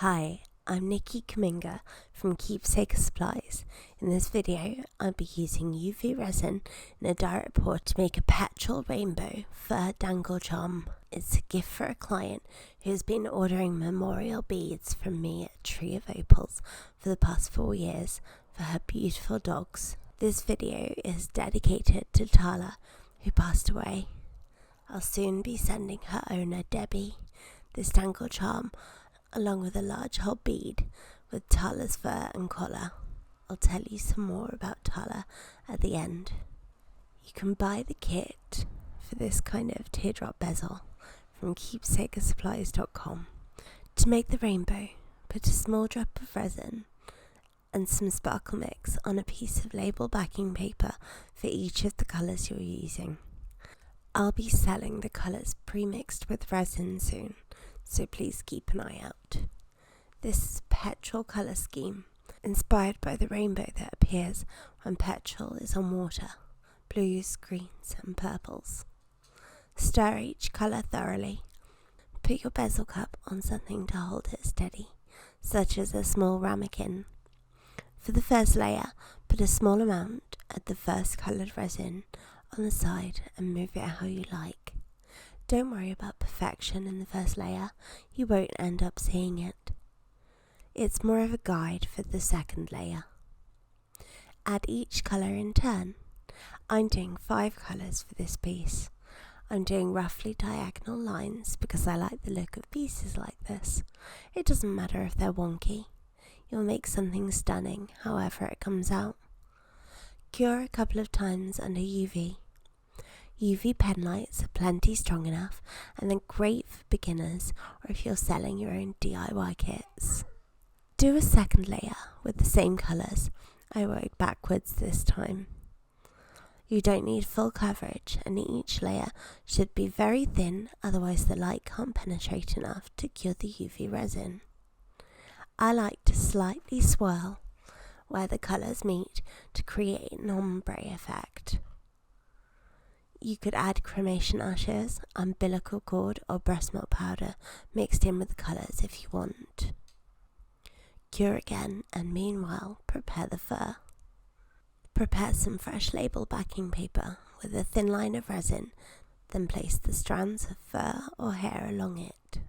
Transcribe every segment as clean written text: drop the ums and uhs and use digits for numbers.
Hi, I'm Nikki Kaminga from Keepsake Supplies. In this video, I'll be using UV resin in a direct pour to make a petrol rainbow fur dangle charm. It's a gift for a client who has been ordering memorial beads from me at Tree of Opals for the past 4 years for her beautiful dogs. This video is dedicated to Tala, who passed away. I'll soon be sending her owner, Debbie, this dangle charm along with a large hole bead with Tala's fur and collar. I'll tell you some more about Tala at the end. You can buy the kit for this kind of teardrop bezel from keepsakesupplies.com. To make the rainbow, put a small drop of resin and some sparkle mix on a piece of label backing paper for each of the colours you're using. I'll be selling the colours pre-mixed with resin soon, so please keep an eye out. This is Petrol colour scheme, inspired by the rainbow that appears when petrol is on water, blues, greens and purples. Stir each colour thoroughly. Put your bezel cup on something to hold it steady, such as a small ramekin. For the first layer, put a small amount of the first coloured resin on the side and move it how you like. Don't worry about perfection in the first layer, you won't end up seeing it. It's more of a guide for the second layer. Add each colour in turn. I'm doing 5 colours for this piece. I'm doing roughly diagonal lines because I like the look of pieces like this. It doesn't matter if they're wonky. You'll make something stunning however it comes out. Cure a couple of times under UV. UV pen lights are plenty strong enough and they're great for beginners or if you're selling your own DIY kits. Do a second layer with the same colours. I worked backwards this time. You don't need full coverage and each layer should be very thin, otherwise the light can't penetrate enough to cure the UV resin. I like to slightly swirl where the colours meet to create an ombre effect. You could add cremation ashes, umbilical cord or breast milk powder mixed in with the colours if you want. Cure again and meanwhile prepare the fur. Prepare some fresh label backing paper with a thin line of resin, then place the strands of fur or hair along it.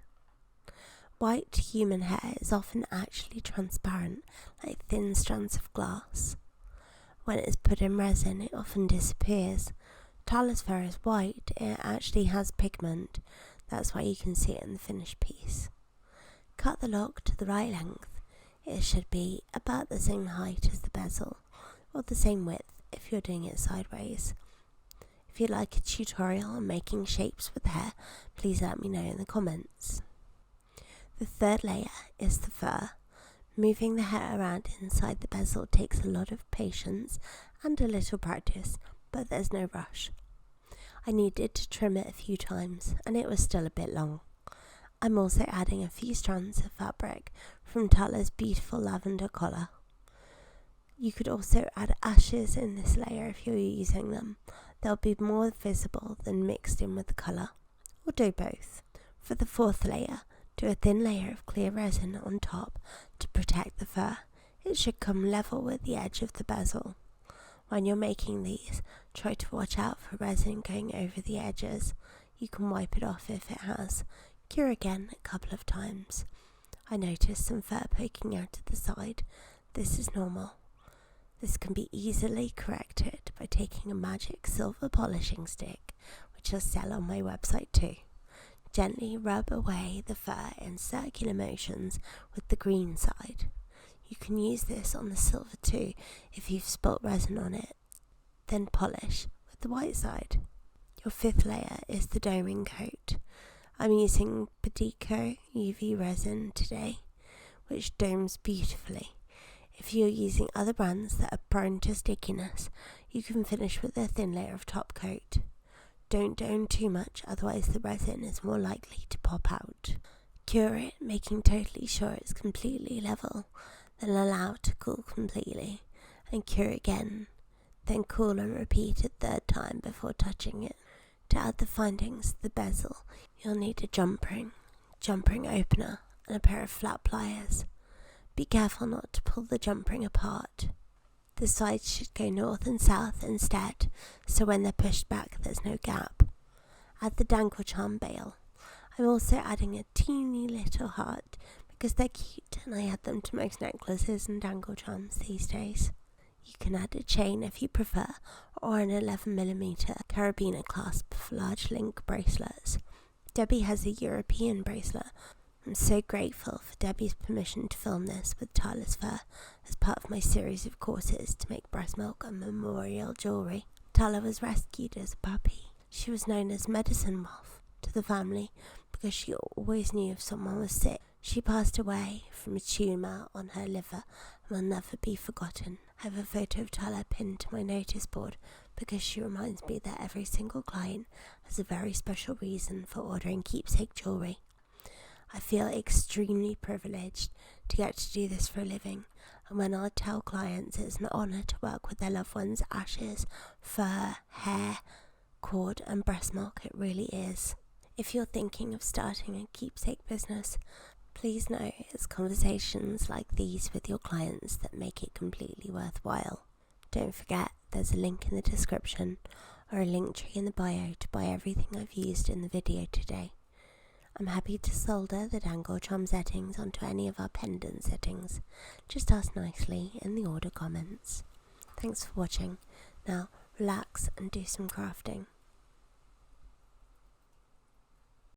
White human hair is often actually transparent, like thin strands of glass. When it is put in resin, it often disappears. Tala's fur is white, it actually has pigment, that's why you can see it in the finished piece. Cut the lock to the right length. It should be about the same height as the bezel, or the same width if you're doing it sideways. If you'd like a tutorial on making shapes with hair, please let me know in the comments. The third layer is the fur. Moving the hair around inside the bezel takes a lot of patience and a little practice, but there's no rush. I needed to trim it a few times and it was still a bit long. I'm also adding a few strands of fabric from Tala's beautiful lavender collar. You could also add ashes in this layer if you're using them. They'll be more visible than mixed in with the colour, or do both. For the fourth layer, do a thin layer of clear resin on top to protect the fur. It should come level with the edge of the bezel. When you're making these, try to watch out for resin going over the edges. You can wipe it off if it has. Cure again a couple of times. I noticed some fur poking out of the side. This is normal. This can be easily corrected by taking a magic silver polishing stick, which I sell on my website too. Gently rub away the fur in circular motions with the green side. You can use this on the silver too if you've spilt resin on it. Then polish with the white side. Your fifth layer is the doming coat. I'm using Petrol UV resin today, which domes beautifully. If you're using other brands that are prone to stickiness, you can finish with a thin layer of top coat. Don't dome too much, otherwise the resin is more likely to pop out. Cure it, making totally sure it's completely level, then allow it to cool completely, and cure again, then cool and repeat a third time before touching it. To add the findings to the bezel, you'll need a jump ring opener, and a pair of flat pliers. Be careful not to pull the jump ring apart. The sides should go north and south instead, so when they're pushed back there's no gap. Add the dangle charm bail. I'm also adding a teeny little heart because they're cute and I add them to most necklaces and dangle charms these days. You can add a chain if you prefer, or an 11mm carabiner clasp for large link bracelets. Debbie has a European bracelet. I'm so grateful for Debbie's permission to film this with Tyler's fur as part of my series of courses to make breast milk and memorial jewellery. Tyler was rescued as a puppy. She was known as Medicine Wolf to the family because she always knew if someone was sick. She passed away from a tumour on her liver and will never be forgotten. I have a photo of Tyler pinned to my notice board because she reminds me that every single client has a very special reason for ordering keepsake jewellery. I feel extremely privileged to get to do this for a living, and when I tell clients it's an honour to work with their loved ones' ashes, fur, hair, cord and breast milk, it really is. If you're thinking of starting a keepsake business, please know it's conversations like these with your clients that make it completely worthwhile. Don't forget there's a link in the description or a link tree in the bio to buy everything I've used in the video today. I'm happy to solder the dangle charm settings onto any of our pendant settings. Just ask nicely in the order comments. Thanks for watching. Now relax and do some crafting.